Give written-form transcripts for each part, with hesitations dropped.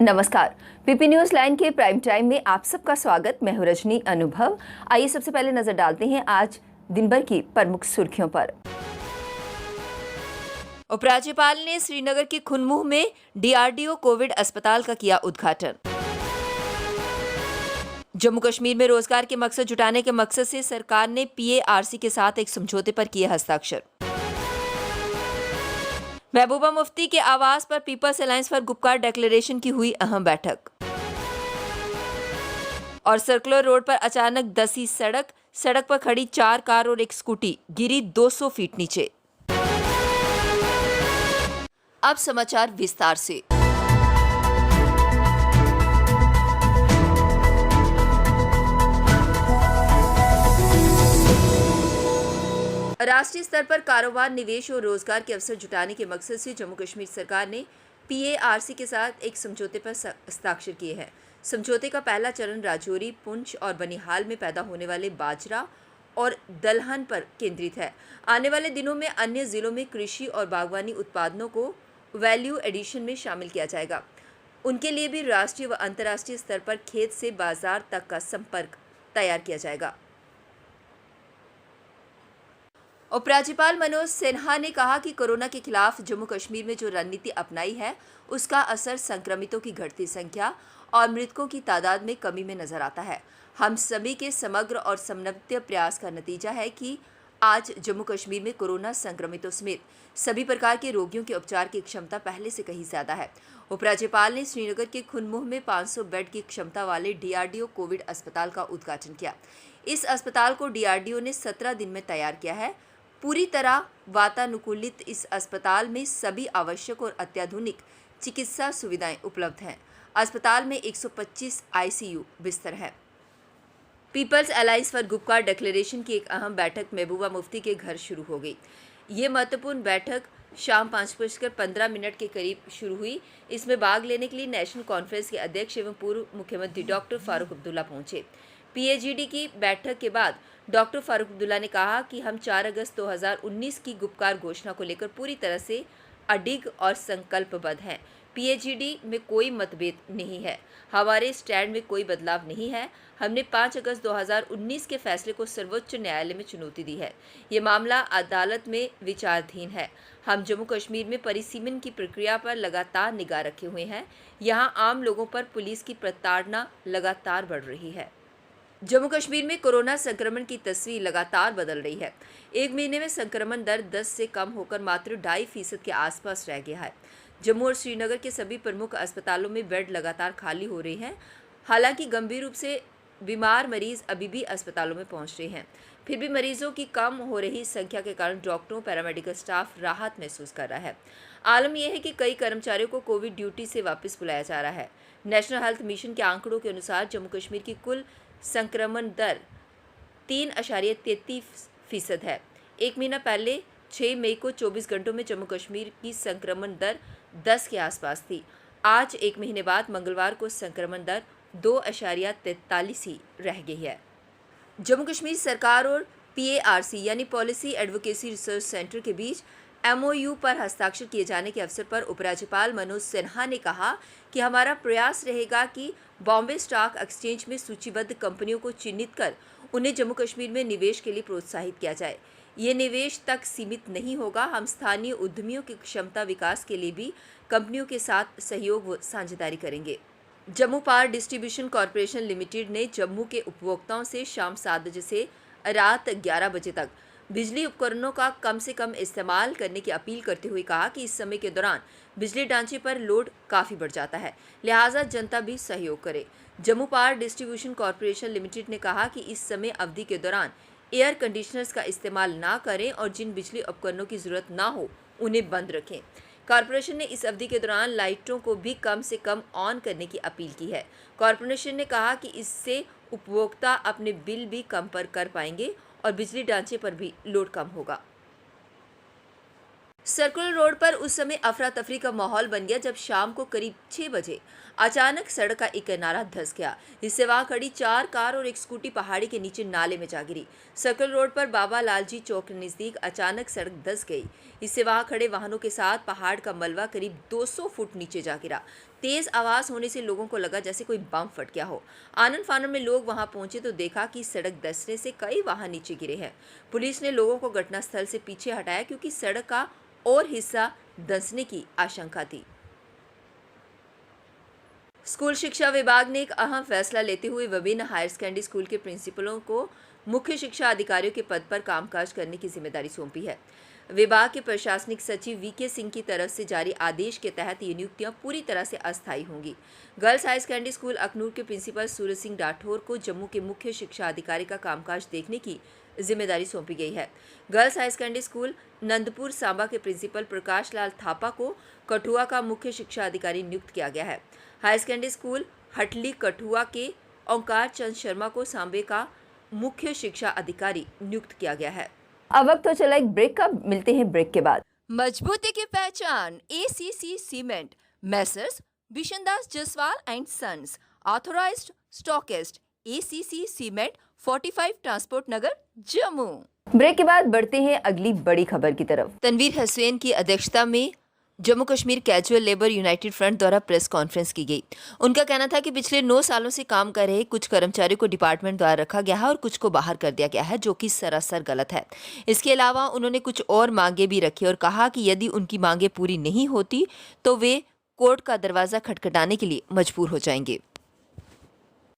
नमस्कार। PP news line के prime time में आप सबका स्वागत। मैं हूं रजनी अनुभव। आइए सबसे पहले नजर डालते हैं आज दिन भर की प्रमुख सुर्खियों पर। उपराज्यपाल ने श्रीनगर के खुनमुह में डीआरडीओ कोविड अस्पताल का किया उद्घाटन। जम्मू कश्मीर में रोजगार के मकसद जुटाने के मकसद से सरकार ने पीएआरसी के साथ एक समझौते पर किए हस्ताक्षर। महबूबा मुफ्ती के आवास पर people's alliance for Gupkar declaration की हुई अहम बैठक। और सर्कुलर रोड पर अचानक धंसी सड़क पर खड़ी 4 कार और एक स्कूटी गिरी 200 फीट नीचे। अब समाचार विस्तार से। राष्ट्रीय स्तर पर कारोबार, निवेश और रोजगार के अवसर जुटाने के मकसद से जम्मू कश्मीर सरकार ने पीएआरसी के साथ एक समझौते पर हस्ताक्षर किए हैं। समझौते का पहला चरण राजौरी, पुंछ और बनिहाल में पैदा होने वाले बाजरा और दलहन पर केंद्रित है। आने वाले दिनों में अन्य जिलों में कृषि और बागवानी उत्पादनों को वैल्यू एडिशन में शामिल किया जाएगा। उनके लिए भी राष्ट्रीय व अंतर्राष्ट्रीय स्तर पर खेत से बाजार तक का संपर्क तैयार किया जाएगा। उपराज्यपाल मनोज सिन्हा ने कहा कि कोरोना के खिलाफ जम्मू कश्मीर में जो रणनीति अपनाई है उसका असर संक्रमितों की घटती संख्या और मृतकों की तादाद में कमी में नजर आता है। हम सभी के समग्र और समन्वित प्रयास का नतीजा है कि आज जम्मू कश्मीर में कोरोना संक्रमितों समेत सभी प्रकार के रोगियों के उपचार की क्षमता पहले से कहीं ज्यादा है। उपराज्यपाल ने श्रीनगर के खुनमुह में 500 बेड की क्षमता वाले डीआरडीओ कोविड अस्पताल का उद्घाटन किया। इस अस्पताल को डीआरडीओ ने 17 दिन में तैयार किया है। पूरी तरह वातानुकूलित इस अस्पताल में सभी आवश्यक और अत्याधुनिक चिकित्सा सुविधाएं उपलब्ध हैं। अस्पताल में 125 आईसीयू बिस्तर हैं। People's alliance for Gupkar declaration की एक अहम बैठक महबूबा मुफ्ती के घर शुरू हो गई। ये महत्वपूर्ण बैठक शाम 5:15 के करीब शुरू हुई। इसमें भाग लेने के लिए नेशनल कॉन्फ्रेंस के अध्यक्ष एवं पूर्व मुख्यमंत्री डॉक्टर फारूक अब्दुल्ला पहुंचे। पीएजीडी की बैठक के बाद डॉक्टर फारूक अब्दुल्ला ने कहा कि हम 4 अगस्त 2019 की गुपकार घोषणा को लेकर पूरी तरह से अडिग और संकल्पबद्ध हैं। पीएजीडी में कोई मतभेद नहीं है, हमारे स्टैंड में कोई बदलाव नहीं है। हमने 5 अगस्त 2019 के फैसले को सर्वोच्च न्यायालय में चुनौती दी है। ये मामला अदालत में विचाराधीन है। हम जम्मू कश्मीर में परिसीमन की प्रक्रिया पर लगातार निगाह रखे हुए हैं। यहाँ आम लोगों पर पुलिस की प्रताड़ना लगातार बढ़ रही है। जम्मू कश्मीर में कोरोना संक्रमण की तस्वीर लगातार बदल रही है। एक महीने में संक्रमण दर 10 से कम होकर मात्र 2.5% के आसपास रह गया है। जम्मू और श्रीनगर के सभी प्रमुख अस्पतालों में बेड लगातार खाली हो रहे हैं। हालांकि गंभीर रूप से बीमार मरीज अभी भी अस्पतालों में पहुंच रहे हैं। फिर भी मरीजों की कम हो रही संख्या के कारण डॉक्टरों, पैरामेडिकल स्टाफ राहत महसूस कर रहा है। आलम यह है कि कई कर्मचारियों को कोविड ड्यूटी से वापस बुलाया जा रहा है। नेशनल हेल्थ मिशन के आंकड़ों के अनुसार जम्मू कश्मीर की कुल संक्रमण दर 3.33% है। एक महीना पहले 6 मई को 24 घंटों में जम्मू कश्मीर की संक्रमण दर 10 के आसपास थी। आज एक महीने बाद मंगलवार को संक्रमण दर 2.43 ही रह गई है। जम्मू कश्मीर सरकार और पीएआरसी यानी पॉलिसी एडवोकेसी रिसर्च सेंटर के बीच एमओयू पर हस्ताक्षर किए जाने के अवसर पर उपराज्यपाल मनोज सिन्हा ने कहा कि हमारा प्रयास रहेगा कि बॉम्बे स्टॉक एक्सचेंज में सूचीबद्ध कंपनियों को चिन्हित कर उन्हें जम्मू कश्मीर में निवेश के लिए प्रोत्साहित किया जाए। ये निवेश तक सीमित नहीं होगा। हम स्थानीय उद्यमियों की क्षमता विकास के लिए भी कंपनियों के साथ सहयोग व साझेदारी करेंगे। Jammu power distribution corporation limited ने जम्मू के उपभोक्ताओं से शाम 7 बजे से रात 11 बजे तक बिजली उपकरणों का कम से कम इस्तेमाल करने की अपील करते हुए कहा कि इस समय के दौरान बिजली ढांचे पर लोड काफ़ी बढ़ जाता है, लिहाजा जनता भी सहयोग करे। Jammu power distribution corporation limited ने कहा कि इस समय अवधि के दौरान एयर कंडीशनर्स का इस्तेमाल ना करें और जिन बिजली उपकरणों की ज़रूरत ना हो उन्हें बंद रखें। कॉरपोरेशन ने इस अवधि के दौरान लाइटों को भी कम से कम ऑन करने की अपील की है। कॉरपोरेशन ने कहा कि इससे उपभोक्ता अपने बिल भी कम पर कर पाएंगे और बिजली ढांचे पर भी लोड कम होगा। सर्कुलर रोड पर उस समय अफरा तफरी का माहौल बन गया जब शाम को करीब 6 बजे अचानक सड़क का एक किनारा धंस गया। इससे वहां खड़ी 4 कार और एक स्कूटी पहाड़ी के नीचे नाले में जा गिरी। सर्कुलर रोड पर बाबा लालजी चौक के नजदीक अचानक सड़क धंस गई। इससे वहां खड़े वाहनों के साथ पहाड़ का मलबा करीब 200 फुट नीचे जा गिरा। तेज आवाज होने से लोगों को लगा जैसे कोई बम फट गया हो। आनन फानन में लोग वहां पहुंचे तो देखा कि सड़क धंसने से कई वाहन नीचे गिरे हैं। पुलिस ने लोगों को घटनास्थल से पीछे हटाया क्योंकि सड़क का और हिस्सा धंसने की आशंका थी। स्कूल शिक्षा विभाग ने एक अहम फैसला लेते हुए विभिन्न हायर सेकेंडरी स्कूल के प्रिंसिपलों को मुख्य शिक्षा अधिकारियों के पद पर कामकाज करने की जिम्मेदारी सौंपी है। विभाग के प्रशासनिक सचिव वीके सिंह की तरफ से जारी आदेश के तहत ये नियुक्तियां पूरी तरह से अस्थायी होंगी। Girls higher secondary school Akhnoor के प्रिंसिपल सूरज सिंह राठौर को जम्मू के मुख्य शिक्षा अधिकारी का कामकाज देखने की जिम्मेदारी सौंपी गई है। Girls higher secondary school Nandpur Samba के प्रिंसिपल प्रकाश लाल थापा को कठुआ का मुख्य शिक्षा अधिकारी नियुक्त किया गया है। Higher secondary school Hatli Kathua के ओंकार चंद शर्मा को सांबे का मुख्य शिक्षा अधिकारी नियुक्त किया गया है। अब वक्त तो चला एक ब्रेक का, मिलते हैं ब्रेक के बाद। मजबूती की पहचान ACC cement, messrs Bishandas Jaswal and sons, authorised stockist, ACC cement, 45 transport Nagar, Jammu. Break के बाद बढ़ते हैं अगली बड़ी खबर की तरफ। तनवीर हुसैन की अध्यक्षता में Jammu Kashmir casual labour United front द्वारा प्रेस कॉन्फ्रेंस की गई। उनका कहना था कि पिछले 9 सालों से काम कर रहे कुछ कर्मचारियों को डिपार्टमेंट द्वारा रखा गया है और कुछ को बाहर कर दिया गया है, जो कि सरासर गलत है। इसके अलावा उन्होंने कुछ और मांगे भी रखी और कहा कि यदि उनकी मांगे पूरी नहीं होती तो वे कोर्ट का दरवाजा खटखटाने के लिए मजबूर हो जाएंगे।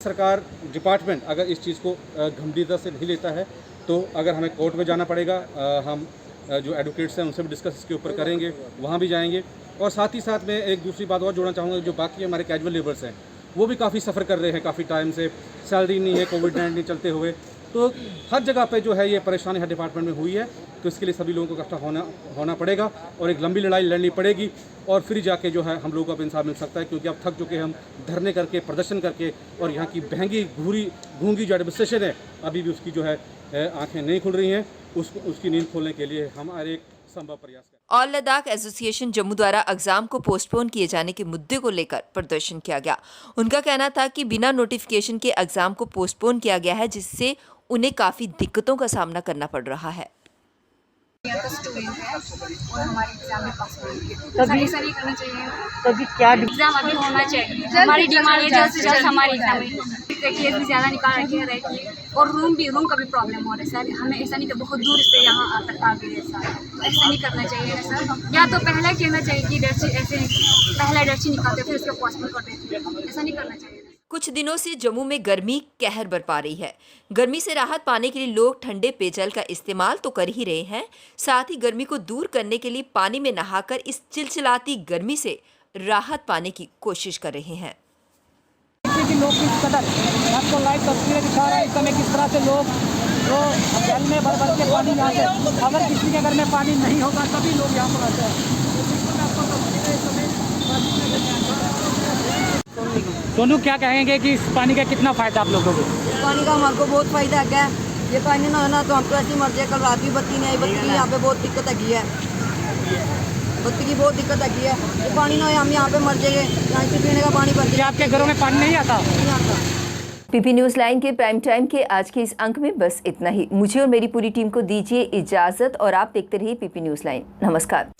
सरकार डिपार्टमेंट अगर इस चीज़ को गंभीरता से नहीं लेता है तो अगर हमें कोर्ट में जाना पड़ेगा। हम जो एडवोकेट्स हैं उनसे भी डिस्कस इसके ऊपर करेंगे, वहाँ भी जाएंगे। और साथ ही साथ मैं एक दूसरी बात और जोड़ना चाहूँगा, जो बाकी हमारे कैजुअल लेबर्स हैं वो भी काफ़ी सफ़र कर रहे हैं, काफ़ी टाइम से सैलरी नहीं है, कोविड-19 चलते हुए, तो हर जगह पे जो है ये परेशानी हर डिपार्टमेंट में हुई है। तो इसके लिए सभी लोगों को इकट्ठा होना पड़ेगा और एक लंबी लड़ाई लड़नी पड़ेगी और फिर जाके जो है हम लोगों को अब इंसाफ मिल सकता है, क्योंकि अब थक चुके हैं हम धरने करके, प्रदर्शन करके। और यहाँ की महंगी गूंगी जो एडमिनिस्ट्रेशन है अभी भी उसकी जो है आंखें नहीं खुल रही हैं। उसकी नींद खोलने के लिए हमारे एक संभव प्रयास करें। ऑल लद्दाख एसोसिएशन जम्मू द्वारा एग्जाम को पोस्टपोन किए जाने के मुद्दे को लेकर प्रदर्शन किया गया। उनका कहना था कि बिना नोटिफिकेशन के एग्जाम को पोस्टपोन किया गया है, जिससे उन्हें काफी दिक्कतों का सामना करना पड़ रहा है। स्टूडेंट है और हमारे एग्जाम में पास होंगे, ऐसा नहीं करना चाहिए। तभी क्या एग्जाम अभी होना चाहिए। हमारी डिमांड है जल्द से जल्द हमारे एग्जाम केस भी ज़्यादा निकाल रखे हैं रैंक और रूम का भी प्रॉब्लम हो रहा है सर। हमें ऐसा नहीं कि बहुत दूर से यहाँ तक आ गए सर, तो ऐसा नहीं करना चाहिए सर। या तो पहले कहना चाहिए कि डेट ऐसे पहला डेट निकालते फिर उसको पोस्टपोन करते, ऐसा नहीं करना चाहिए। कुछ दिनों से जम्मू में गर्मी कहर बरपा रही है। गर्मी से राहत पाने के लिए लोग ठंडे पेयजल का इस्तेमाल तो कर ही रहे हैं, साथ ही गर्मी को दूर करने के लिए पानी में नहाकर इस चिलचिलाती गर्मी से राहत पाने की कोशिश कर रहे हैं। लोग किस कदर आपको लाइव तस्वीरें दिखा रहे हैं इस समय किस तरह से लोग जो जल में भर के पानी यहाँ से, अगर किसी के घर में पानी नहीं होगा तभी लोग यहाँ पर आते हैं। सोनू क्या कहेंगे कि इस पानी का कितना फायदा आप लोगों को? पानी का हमको बहुत फायदा है। ये पानी ना होना तो हमको ऐसी मर जाए। कल रात भी बत्ती नहीं आई, बत्ती की यहाँ पे बहुत दिक्कत है, बत्ती की बहुत दिक्कत है। ये पानी ना हो हम यहाँ पे मर जाएंगे, यहाँ से पीने का पानी भर जाए। आपके घरों में पानी नहीं आता? नहीं आता। पीपी न्यूज लाइन के प्राइम टाइम के आज के इस अंक में बस इतना ही। मुझे और मेरी पूरी टीम को दीजिए इजाजत और आप देखते रहिए पीपी न्यूज लाइन। नमस्कार।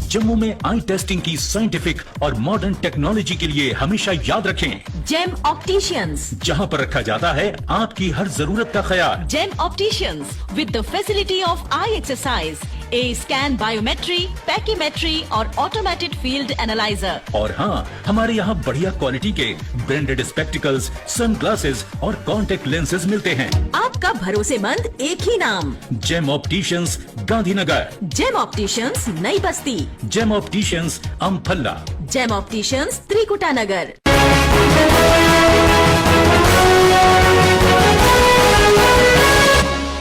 जम्मू में आई टेस्टिंग की साइंटिफिक और मॉडर्न टेक्नोलॉजी के लिए हमेशा याद रखें जेम ऑप्टिशियंस, जहां पर रखा जाता है आपकी हर जरूरत का ख्याल। Gem opticians with the facility of eye exercise, a scan, biometry, pachymetry और ऑटोमेटेड फील्ड एनालाइजर। और हाँ, हमारे यहाँ बढ़िया क्वालिटी के ब्रांडेड स्पेक्टिकल्स, सनग्लासेस और कॉन्टेक्ट लेंसेज मिलते हैं। आपका भरोसेमंद एक ही नाम, Gem opticians, Gandhinagar. Gem opticians, Nai Basti. Gem opticians, Amphalla. Gem opticians, Trikuta नगर।